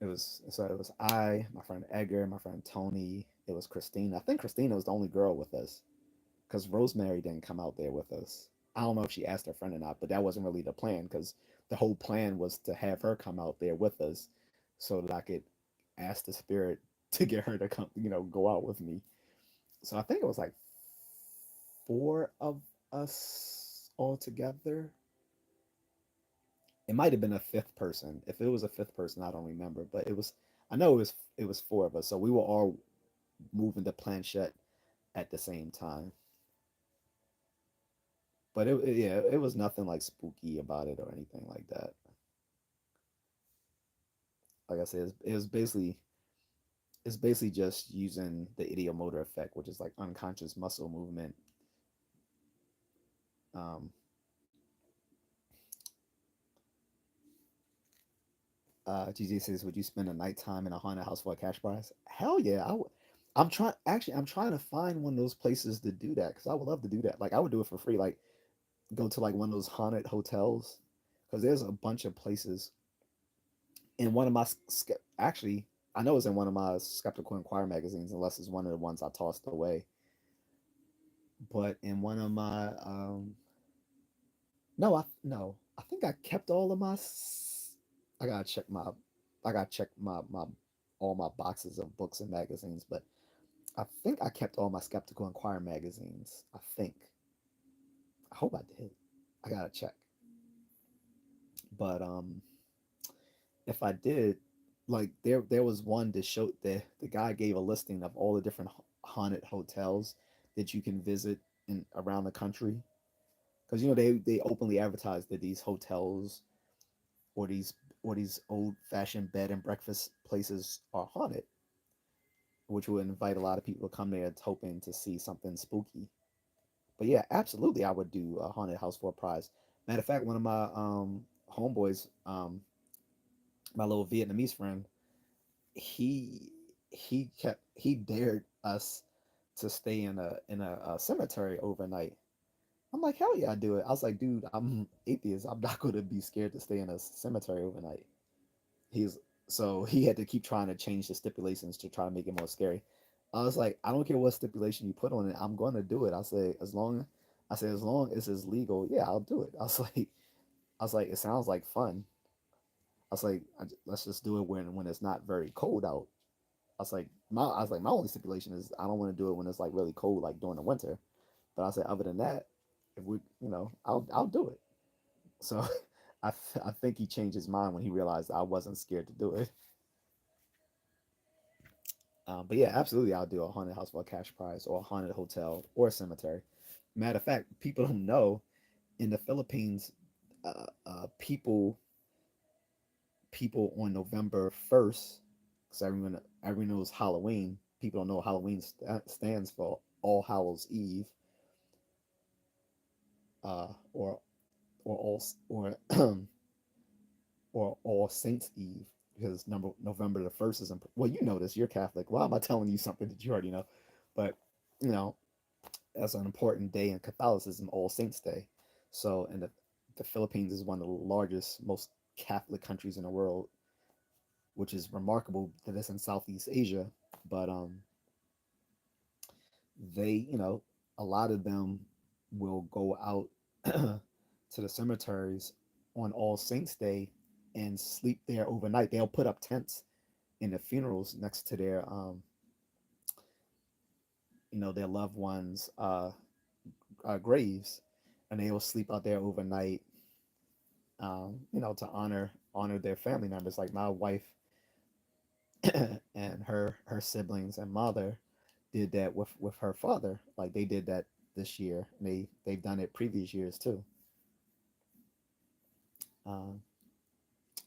was I, my friend Edgar, my friend Tony. It was Christina. I think Christina was the only girl with us because Rosemary didn't come out there with us. I don't know if she asked her friend or not, but that wasn't really the plan because the whole plan was to have her come out there with us so that I could ask the spirit to get her to come, go out with me. So I think it was like four of us all together. It might have been a fifth person. If it was a fifth person, I don't remember, but I know it was four of us. So we were all moving the planchette at the same time. But yeah, it was nothing like spooky about it or anything like that. Like I said, it's basically just using the ideomotor effect, which is like unconscious muscle movement. Um, GG says, "Would you spend a nighttime in a haunted house for a cash prize?" Hell yeah, I would. I'm trying to find one of those places to do that because I would love to do that. Like I would do it for free. Like go to like one of those haunted hotels because there's a bunch of places in one of my actually I know it's in one of my Skeptical Inquirer magazines unless it's one of the ones I tossed away. But in one of my no, I think I kept all of my I gotta check my I gotta check my all my boxes of books and magazines, but I think I kept all my Skeptical Inquirer magazines. I think. I hope I did. I gotta check. But if I did, like there was one that showed the guy gave a listing of all the different haunted hotels that you can visit in around the country because they openly advertise that these hotels or these old fashioned bed and breakfast places are haunted, which would invite a lot of people to come there hoping to see something spooky. But yeah, absolutely, I would do a haunted house for a prize. Matter of fact, one of my homeboys, my little Vietnamese friend, he he dared us to stay in a cemetery overnight. I'm like, hell yeah, I do it. I was like, dude, I'm atheist. I'm not gonna be scared to stay in a cemetery overnight. He's so he had to keep trying to change the stipulations to try to make it more scary. I was like, I don't care what stipulation you put on it, I'm gonna do it. As long as it's legal, yeah, I'll do it. I was like, it sounds like fun. Let's just do it when it's not very cold out. I was like, my only stipulation is I don't want to do it when it's like really cold, like during the winter. But I said, other than that, if we, I'll do it. So I think he changed his mind when he realized I wasn't scared to do it. But yeah, absolutely, I'll do a haunted house for a cash prize or a haunted hotel or a cemetery. Matter of fact, people don't know in the Philippines, people on November 1st, because everyone knows Halloween. People don't know Halloween stands for All Hallows Eve, or all or or All Saints Eve, because November 1st is well, you know this. You're Catholic. Why am I telling you something that you already know? But you know that's an important day in Catholicism, All Saints Day. So, and the Philippines is one of the largest, most Catholic countries in the world, which is remarkable that it's in Southeast Asia. But they, a lot of them will go out to the cemeteries on All Saints Day and sleep there overnight. They'll put up tents in the funerals next to their loved ones' graves, and they will sleep out there overnight. To honor their family members. Like my wife and her siblings and mother did that with her father. Like they did that this year. And they've done it previous years too. Um,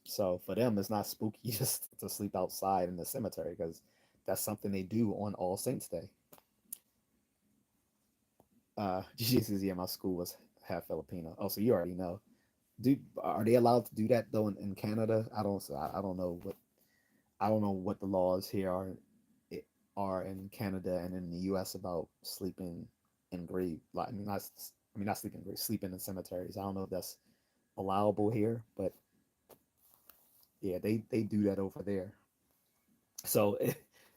so for them, it's not spooky just to sleep outside in the cemetery because that's something they do on All Saints Day. Jesus, yeah, my school was half Filipino. Oh, so you already know. Are they allowed to do that though in Canada? I don't know what the laws here are in Canada and in the U.S. about sleeping in grave. Like, not sleeping in grave, sleeping in cemeteries. I don't know if that's allowable here, but yeah, they do that over there. So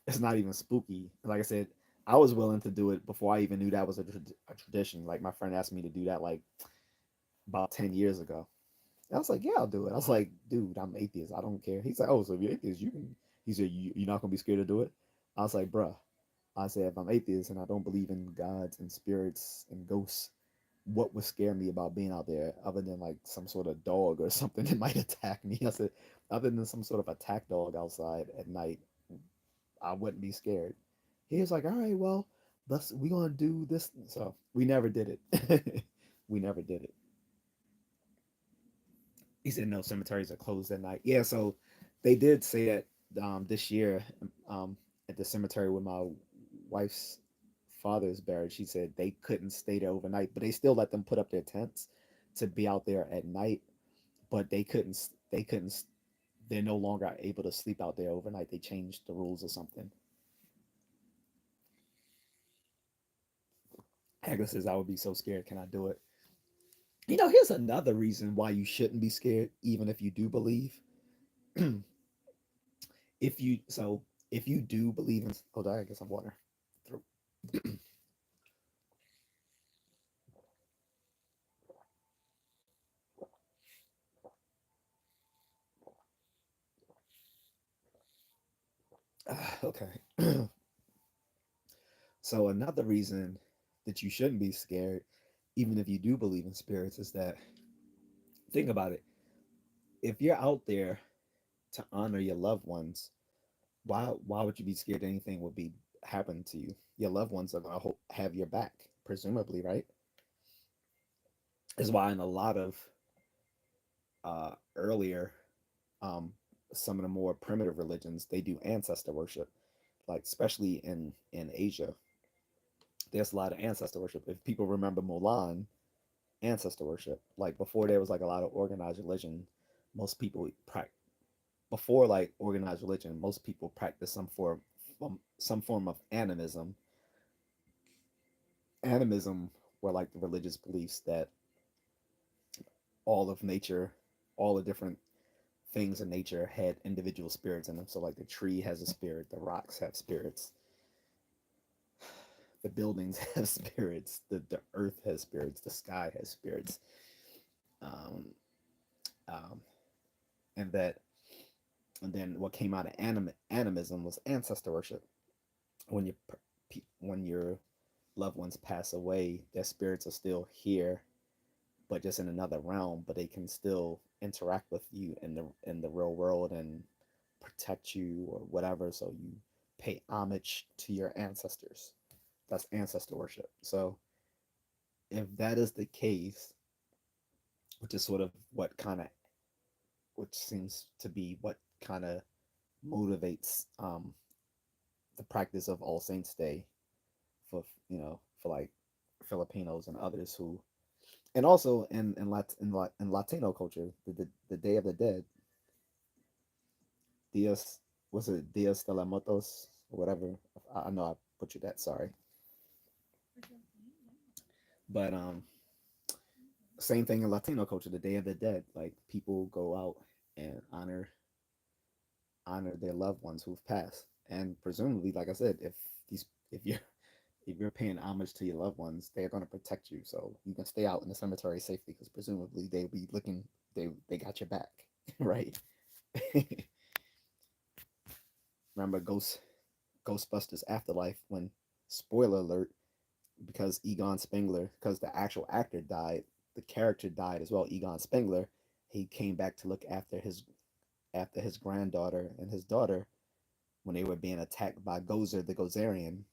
it's not even spooky. Like I said, I was willing to do it before I even knew that was a tradition. Like my friend asked me to do that like about 10 years ago. And I was like, yeah, I'll do it. I was like, dude, I'm atheist. I don't care. He's like, oh, so if you're atheist, you can. He said, you're not gonna be scared to do it. I was like, bruh. I said, if I'm atheist and I don't believe in gods and spirits and ghosts, what would scare me about being out there other than like some sort of dog or something that might attack me? I said, other than some sort of attack dog outside at night, I wouldn't be scared. He was like, all right, well, we gonna do this. So we never did it. We never did it. He said no, cemeteries are closed at night. Yeah, so they did say that this year, um, at the cemetery where my wife's father is buried. She said they couldn't stay there overnight, but they still let them put up their tents to be out there at night. But they couldn't. They couldn't. They're no longer able to sleep out there overnight. They changed the rules or something. Agnes says I would be so scared. Can I do it? Here's another reason why you shouldn't be scared, even if you do believe. If you do believe in, hold on, I get some water. Okay. So another reason that you shouldn't be scared, even if you do believe in spirits, is that, think about it. If you're out there to honor your loved ones, why would you be scared anything would be happen to you? Your loved ones are gonna have your back, presumably, right? Is why in a lot of earlier, um, some of the more primitive religions, they do ancestor worship, like especially in Asia. There's a lot of ancestor worship. If people remember Mulan, ancestor worship, like before there was like a lot of organized religion, most people practice before like organized religion, most people practice some some form of animism. Animism were like the religious beliefs that all of nature, all the different things in nature had individual spirits in them. So like the tree has a spirit, the rocks have spirits, the buildings have spirits, the earth has spirits, the sky has spirits. Um, um, and that and then what came out of animism was ancestor worship. When you when your loved ones pass away, their spirits are still here, but just in another realm. But they can still interact with you in the real world and protect you or whatever. So you pay homage to your ancestors. That's ancestor worship. So if that is the case, which is sort of what kind of which seems to be what kind of motivates the practice of All Saints Day for for like Filipinos and others who, and also in Latino culture, the Day of the Dead, Dias, was it Dias de la Muertos or whatever? I know I butchered that. Sorry, but same thing in Latino culture. The Day of the Dead, like people go out and honor their loved ones who've passed, and presumably, like I said, these if you're paying homage to your loved ones, they're going to protect you. So you can stay out in the cemetery safely because presumably they'll be looking, they got your back, right? Remember Ghostbusters Afterlife when, spoiler alert, because Egon Spengler, because the actual actor died, the character died as well. Egon Spengler, he came back to look after his granddaughter and his daughter when they were being attacked by Gozer the Gozerian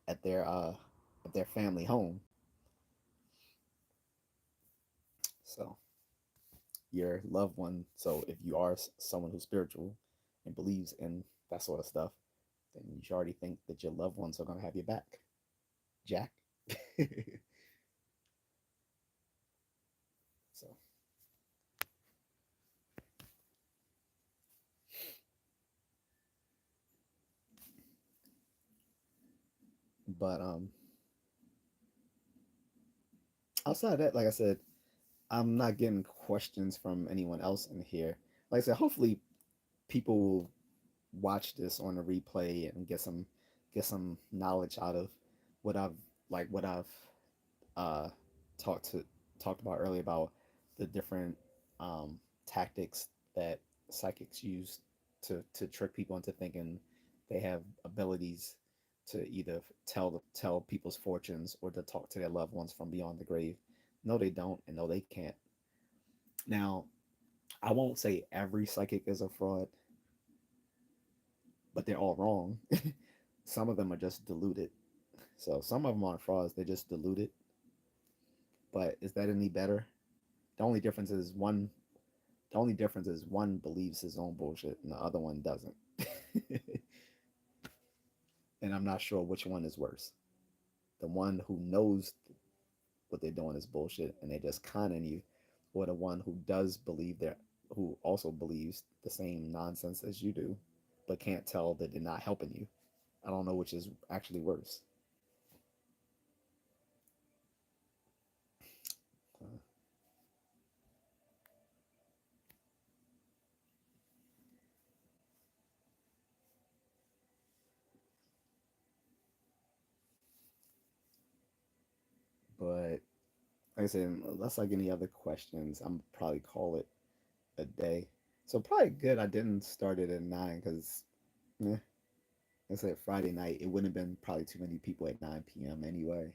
at their family home. So your loved one. So if you are someone who's spiritual and believes in that sort of stuff, then you should already think that your loved ones are gonna have your back, Jack. So, but outside of that, like I said, I'm not getting questions from anyone else in here. Like I said, hopefully people will watch this on a replay and get some knowledge out of what I've uh, talked to talked about earlier about the different tactics that psychics use to trick people into thinking they have abilities to either tell people's fortunes or to talk to their loved ones from beyond the grave. No, they don't, and no, they can't. Now, I won't say every psychic is a fraud, but they're all wrong. Some of them are just deluded. So some of them aren't frauds; they're just deluded. But is that any better? The only difference is one believes his own bullshit and the other one doesn't. And I'm not sure which one is worse. The one who knows what they're doing is bullshit and they're just conning you, or the one who does believe that who also believes the same nonsense as you do, but can't tell that they're not helping you. I don't know which is actually worse. Uh, but like I said, unless I get any other questions, I'm probably call it a day. So probably good I didn't start it at 9 because eh, I said Friday night, it wouldn't have been probably too many people at 9 p.m. anyway.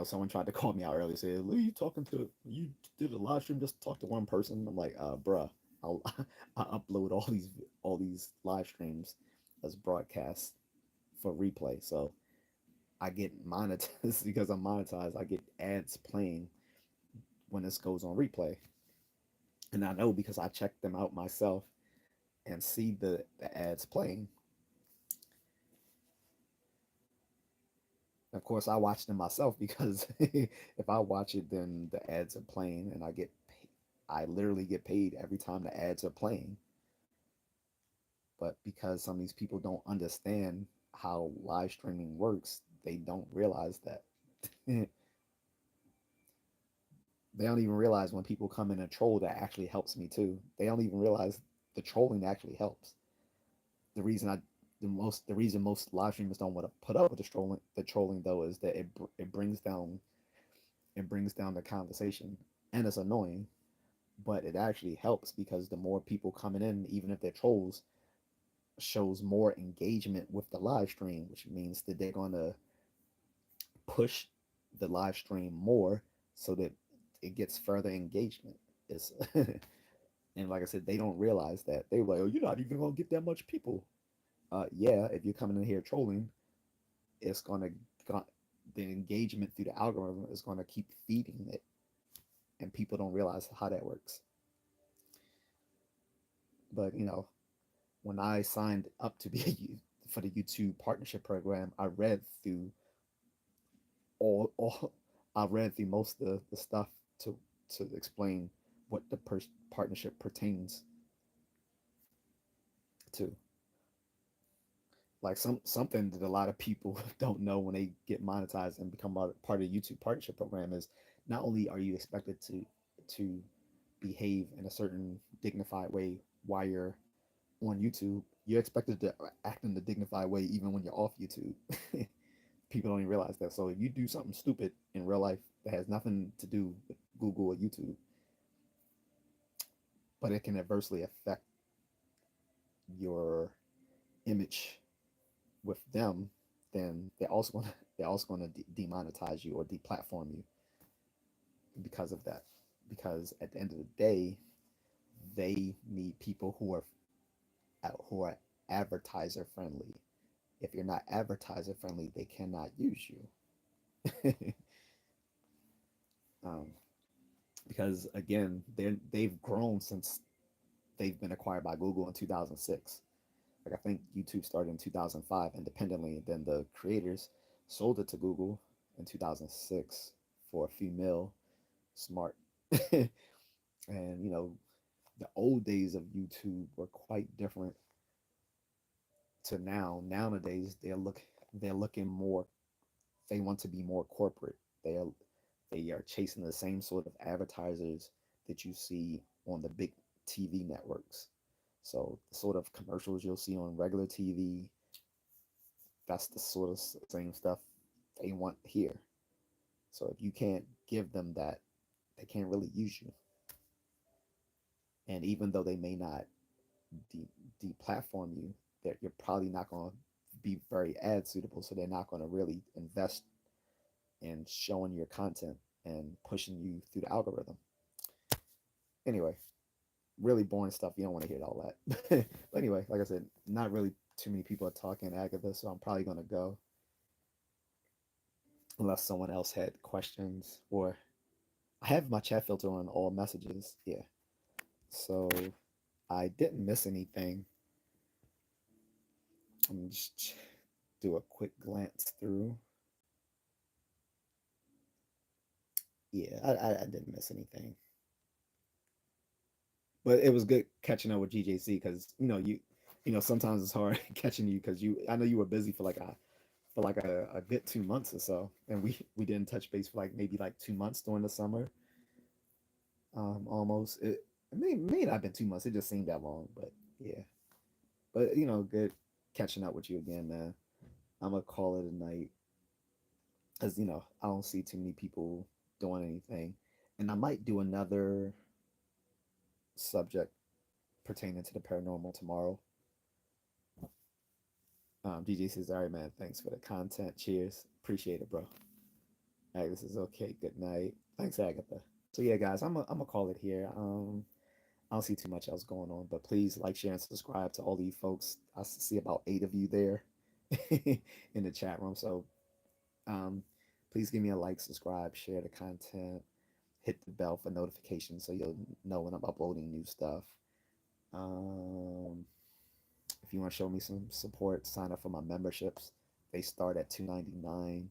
Someone tried to call me out earlier, said, "Lee, you did a live stream just to talk to one person." I'm like, bruh, I'll I upload all these live streams as broadcasts for replay. So I get monetized because I'm monetized. I get ads playing when this goes on replay, and I know because I check them out myself and see the ads playing. Of course, I watch them myself because if I watch it, then the ads are playing, and I literally get paid every time the ads are playing. But because some of these people don't understand how live streaming works, they don't realize that. They don't even realize when people come in and troll that actually helps me too. They don't even realize the trolling actually helps. The reason I the reason most live streamers don't want to put up with the trolling though is that it brings down the conversation, and it's annoying, but it actually helps because the more people coming in, even if they're trolls, shows more engagement with the live stream, which means that they're going to push the live stream more so that it gets further engagement. It's and like I said, they don't realize that. They're like, "Oh, you're not even gonna get that much people." Yeah, if you're coming in here trolling, it's gonna the engagement through the algorithm is gonna keep feeding it, and people don't realize how that works. But when I signed up to be for the YouTube partnership program, all I read through most of the stuff to explain what the partnership pertains to. Like something that a lot of people don't know when they get monetized and become part of the YouTube partnership program is not only are you expected to behave in a certain dignified way while you're on YouTube, you're expected to act in a dignified way even when you're off YouTube. People don't even realize that. So if you do something stupid in real life that has nothing to do with Google or YouTube, but it can adversely affect your image with them, then they're also going to demonetize you or deplatform you because of that. Because at the end of the day, they need people who are advertiser friendly. If you're not advertiser friendly, they cannot use you. um, because again, they've grown since they've been acquired by Google in 2006. Like I think YouTube started in 2005 independently, and then the creators sold it to Google in 2006 for a few mil. Smart. And the old days of YouTube were quite different to now. Nowadays, they're looking more. They want to be more corporate. They are chasing the same sort of advertisers that you see on the big TV networks. So the sort of commercials you'll see on regular TV, that's the sort of same stuff they want here. So if you can't give them that, they can't really use you. And even though they may not de- deplatform you, that you're probably not going to be very ad suitable. So they're not going to really invest in showing your content and pushing you through the algorithm. Anyway, really boring stuff. You don't want to hear all that. But anyway, like I said, not really too many people are talking Agatha, so I'm probably going to go unless someone else had questions, or I have my chat filter on all messages. Yeah. So I didn't miss anything. Let me just do a quick glance through. Yeah, I didn't miss anything, but it was good catching up with J.A.C because sometimes it's hard catching you because I know you were busy for like a good 2 months or so, and we didn't touch base for like maybe like 2 months during the summer, almost. It may not have been 2 months. It just seemed that long, but yeah. But good catching up with you again, man. I'm gonna call it a night because I don't see too many people doing anything, and I might do another subject pertaining to the paranormal tomorrow. DJ says, "All right, man. Thanks for the content. Cheers. Appreciate it, bro." Agnes is okay. Good night. Thanks, Agatha. So yeah, guys, I'm gonna call it here. I don't see too much else going on, but please like, share, and subscribe to all of you folks. I see about 8 of you there in the chat room. So um, please give me a like, subscribe, share the content, hit the bell for notifications so you'll know when I'm uploading new stuff. Um, if you want to show me some support, sign up for my memberships. They start at $2.99,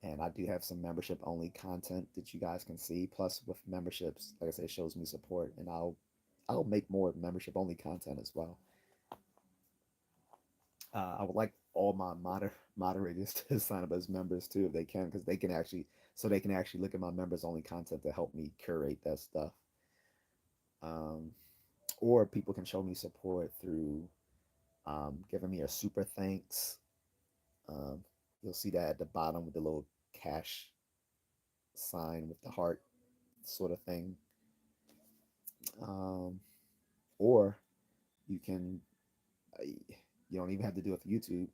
and I do have some membership only content that you guys can see. Plus, with memberships, like I said, it shows me support, and I'll make more membership only content as well. I would like all my moderators to sign up as members too, if they can, because they can actually, so they can actually look at my members only content to help me curate that stuff. Um, or people can show me support through giving me a super thanks. Um, you'll see that at the bottom with the little cash sign with the heart sort of thing. Um, or you can, you don't even have to do it for YouTube.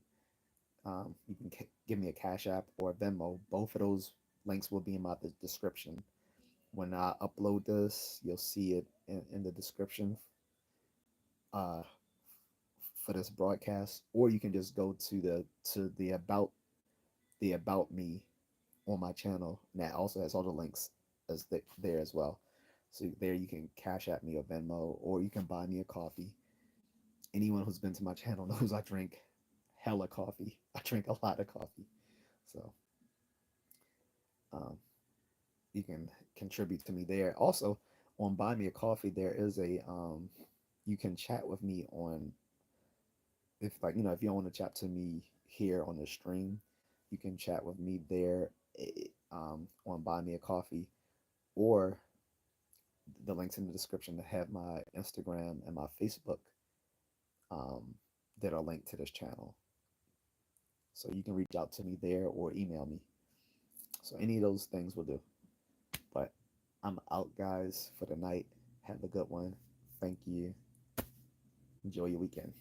You can give me a Cash App or a Venmo. Both of those links will be in my description. When I upload this, you'll see it in the description uh, for this broadcast, or you can just go to the about me on my channel, and that also has all the links there as well. So there you can Cash App me or Venmo, or you can buy me a coffee. Anyone who's been to my channel knows I drink hella coffee. I drink a lot of coffee, so um, you can contribute to me there. Also, on Buy Me a Coffee, there is a you can chat with me on, if like if you don't want to chat to me here on the stream, you can chat with me there on Buy Me a Coffee, or the links in the description to have my Instagram and my Facebook um, that are linked to this channel. So you can reach out to me there or email me. So any of those things will do. But I'm out, guys, for the night. Have a good one. Thank you. Enjoy your weekend.